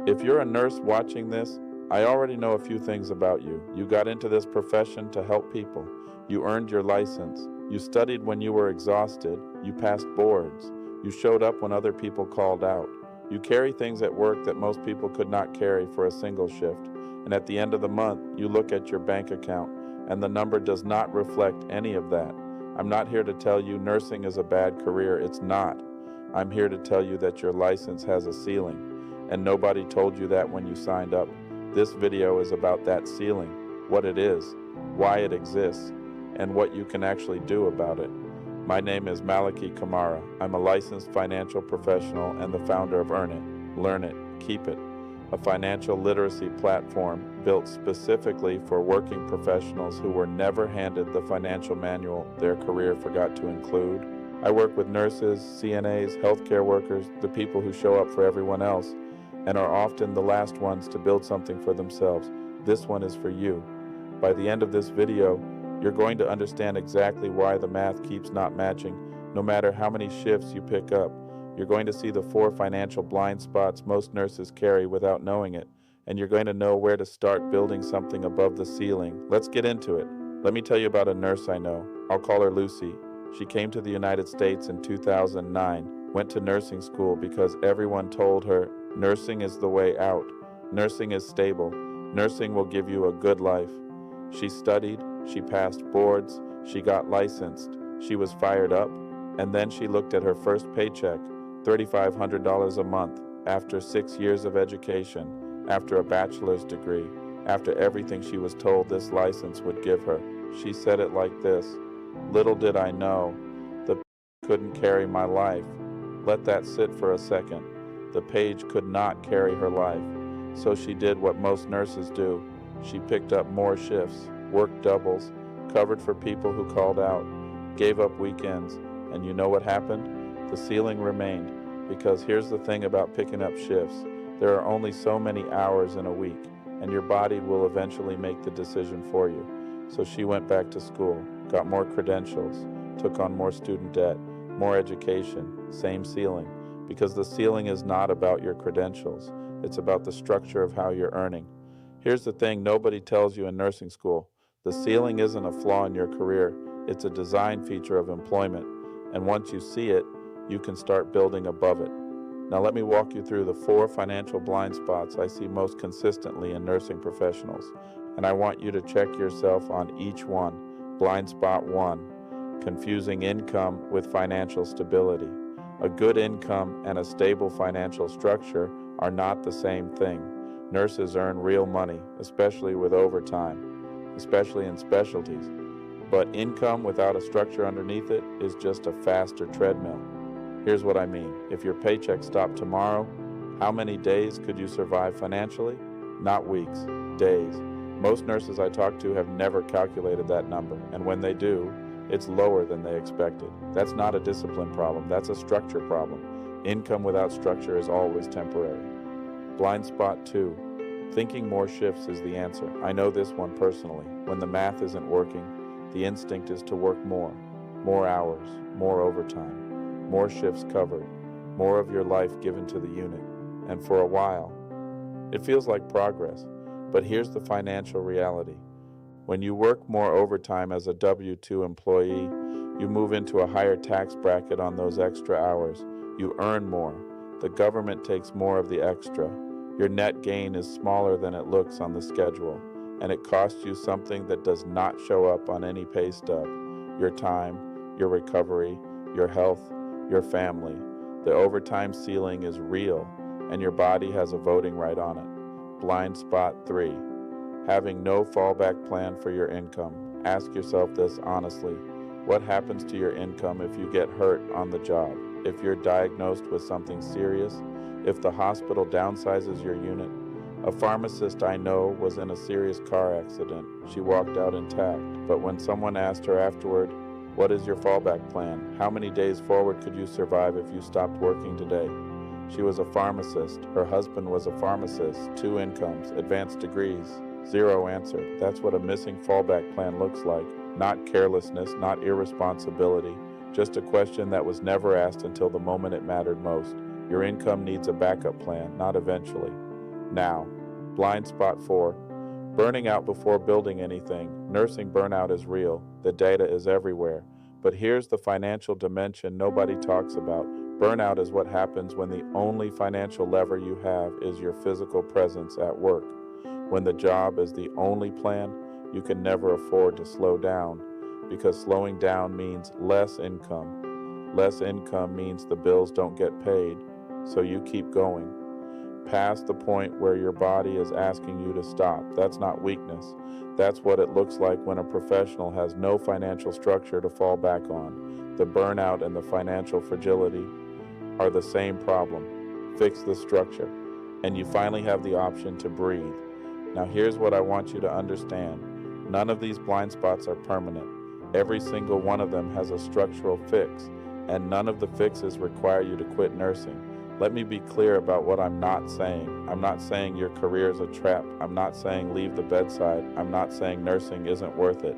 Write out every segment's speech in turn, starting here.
If you're a nurse watching this, I already know a few things about you. You got into this profession to help people. You earned your license. You studied when you were exhausted. You passed boards. You showed up when other people called out. You carry things at work that most people could not carry for a single shift. And at the end of the month, you look at your bank account, and the number does not reflect any of that. I'm not here to tell you nursing is a bad career. It's not. I'm here to tell you that your license has a ceiling. And nobody told you that when you signed up. This video is about that ceiling, what it is, why it exists, and what you can actually do about it. My name is Malaki Kamara. I'm a licensed financial professional and the founder of Earn It, Learn It, Keep It, a financial literacy platform built specifically for working professionals who were never handed the financial manual their career forgot to include. I work with nurses, CNAs, healthcare workers, the people who show up for everyone else, and are often the last ones to build something for themselves. This one is for you. By the end of this video, you're going to understand exactly why the math keeps not matching, no matter how many shifts you pick up. You're going to see the 4 financial blind spots most nurses carry without knowing it, and you're going to know where to start building something above the ceiling. Let's get into it. Let me tell you about a nurse I know. I'll call her Lucy. She came to the United States in 2009, went to nursing school because everyone told her nursing is the way out. Nursing is stable. Nursing will give you a good life. She studied, she passed boards, she got licensed, she was fired up, and then she looked at her first paycheck, $3,500 a month, after 6 years of education, after a bachelor's degree, after everything she was told this license would give her. She said it like this: "Little did I know, the couldn't carry my life." Let that sit for a second. The page could not carry her life. So she did what most nurses do. She picked up more shifts, worked doubles, covered for people who called out, gave up weekends, and you know what happened? The ceiling remained, because here's the thing about picking up shifts. There are only so many hours in a week, and your body will eventually make the decision for you. So she went back to school, got more credentials, took on more student debt, more education, same ceiling. Because the ceiling is not about your credentials. It's about the structure of how you're earning. Here's the thing nobody tells you in nursing school. The ceiling isn't a flaw in your career. It's a design feature of employment. And once you see it, you can start building above it. Now let me walk you through the 4 financial blind spots I see most consistently in nursing professionals. And I want you to check yourself on each one. Blind spot 1, confusing income with financial stability. A good income and a stable financial structure are not the same thing. Nurses earn real money, especially with overtime, especially in specialties. But income without a structure underneath it is just a faster treadmill. Here's what I mean. If your paycheck stopped tomorrow, how many days could you survive financially? Not weeks, days. Most nurses I talk to have never calculated that number, and when they do, it's lower than they expected. That's not a discipline problem, that's a structure problem. Income without structure is always temporary. Blind spot 2, thinking more shifts is the answer. I know this one personally. When the math isn't working, the instinct is to work more hours, more overtime, more shifts covered, more of your life given to the unit. And for a while, it feels like progress. But here's the financial reality. When you work more overtime as a W-2 employee, you move into a higher tax bracket on those extra hours. You earn more. The government takes more of the extra. Your net gain is smaller than it looks on the schedule, and it costs you something that does not show up on any pay stub. Your time, your recovery, your health, your family. The overtime ceiling is real, and your body has a voting right on it. Blind spot 3. Having no fallback plan for your income. Ask yourself this honestly. What happens to your income if you get hurt on the job? If you're diagnosed with something serious? If the hospital downsizes your unit? A pharmacist I know was in a serious car accident. She walked out intact, but when someone asked her afterward, "What is your fallback plan? How many days forward could you survive if you stopped working today?" She was a pharmacist. Her husband was a pharmacist. 2 incomes, advanced degrees. 0 answer. That's what a missing fallback plan looks like. Not carelessness, not irresponsibility. Just a question that was never asked until the moment it mattered most. Your income needs a backup plan, not eventually. Now, blind spot 4. Burning out before building anything. Nursing burnout is real. The data is everywhere. But here's the financial dimension nobody talks about. Burnout is what happens when the only financial lever you have is your physical presence at work. When the job is the only plan, you can never afford to slow down, because slowing down means less income. Less income means the bills don't get paid, so you keep going. Past the point where your body is asking you to stop. That's not weakness. That's what it looks like when a professional has no financial structure to fall back on. The burnout and the financial fragility are the same problem. Fix the structure, and you finally have the option to breathe. Now here's what I want you to understand. None of these blind spots are permanent. Every single one of them has a structural fix, and none of the fixes require you to quit nursing. Let me be clear about what I'm not saying. I'm not saying your career is a trap. I'm not saying leave the bedside. I'm not saying nursing isn't worth it.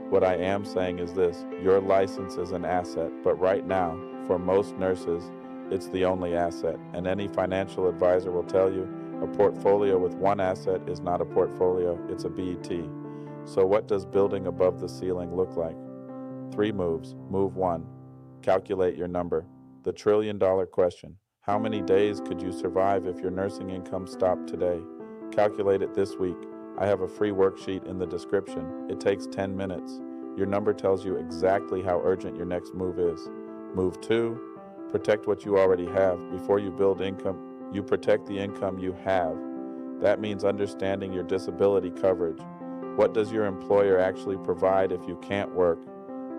What I am saying is this: your license is an asset, but right now, for most nurses, it's the only asset. And any financial advisor will tell you a portfolio with one asset is not a portfolio, it's a BET. So what does building above the ceiling look like? 3 moves. Move 1, calculate your number. The $1 trillion question. How many days could you survive if your nursing income stopped today? Calculate it this week. I have a free worksheet in the description. It takes 10 minutes. Your number tells you exactly how urgent your next move is. Move 2, protect what you already have. Before you build income, you protect the income you have. That means understanding your disability coverage. What does your employer actually provide if you can't work?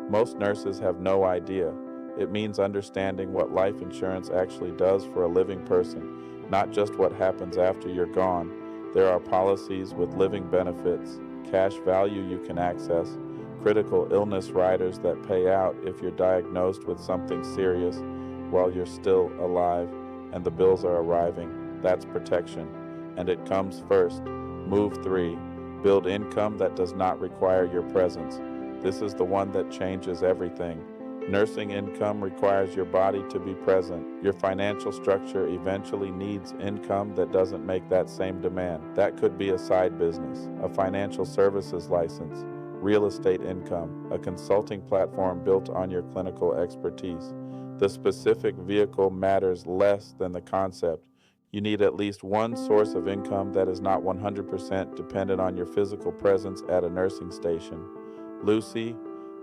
Most nurses have no idea. It means understanding what life insurance actually does for a living person, not just what happens after you're gone. There are policies with living benefits, cash value you can access, critical illness riders that pay out if you're diagnosed with something serious while you're still alive and the bills are arriving. That's protection, and it comes first. Move 3, build income that does not require your presence. This is the one that changes everything. Nursing income requires your body to be present. Your financial structure eventually needs income that doesn't make that same demand. That could be a side business, a financial services license, real estate income, a consulting platform built on your clinical expertise. The specific vehicle matters less than the concept. You need at least one source of income that is not 100% dependent on your physical presence at a nursing station. Lucy,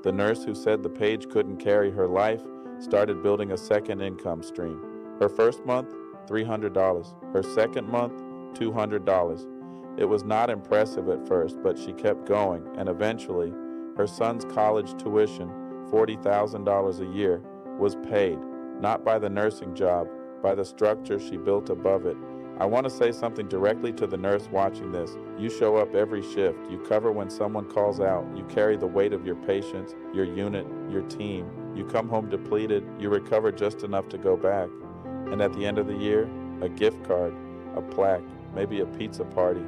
the nurse who said the page couldn't carry her life, started building a second income stream. Her first month, $300. Her second month, $200. It was not impressive at first, but she kept going, and eventually, her son's college tuition, $40,000 a year, was paid, not by the nursing job, by the structure she built above it. I want to say something directly to the nurse watching this. You show up every shift. You cover when someone calls out. You carry the weight of your patients, your unit, your team. You come home depleted. You recover just enough to go back. And at the end of the year, a gift card, a plaque, maybe a pizza party.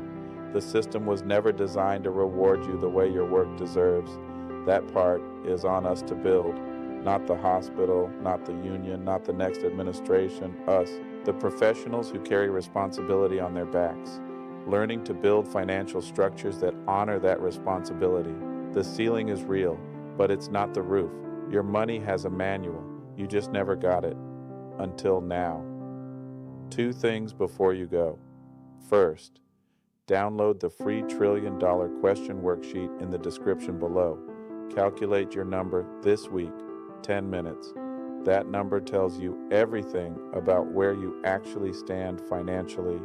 The system was never designed to reward you the way your work deserves. That part is on us to build. Not the hospital, not the union, not the next administration, us. The professionals who carry responsibility on their backs, learning to build financial structures that honor that responsibility. The ceiling is real, but it's not the roof. Your money has a manual. You just never got it. Until now. 2 things before you go. First, download the free $1 trillion question worksheet in the description below. Calculate your number this week, 10 minutes. That number tells you everything about where you actually stand financially,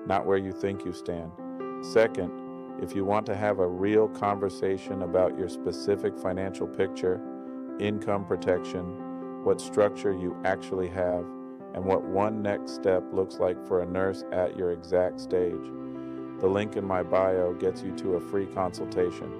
not where you think you stand. Second, if you want to have a real conversation about your specific financial picture, income protection, what structure you actually have, and what one next step looks like for a nurse at your exact stage, the link in my bio gets you to a free consultation.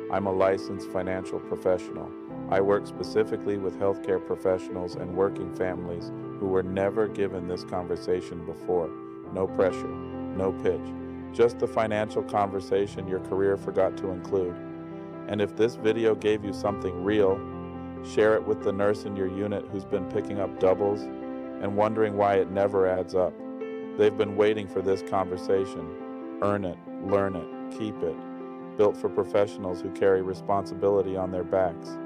I'm a licensed financial professional. I work specifically with healthcare professionals and working families who were never given this conversation before. No pressure, no pitch, just the financial conversation your career forgot to include. And if this video gave you something real, share it with the nurse in your unit who's been picking up doubles and wondering why it never adds up. They've been waiting for this conversation. Earn it, learn it, keep it. Built for professionals who carry responsibility on their backs.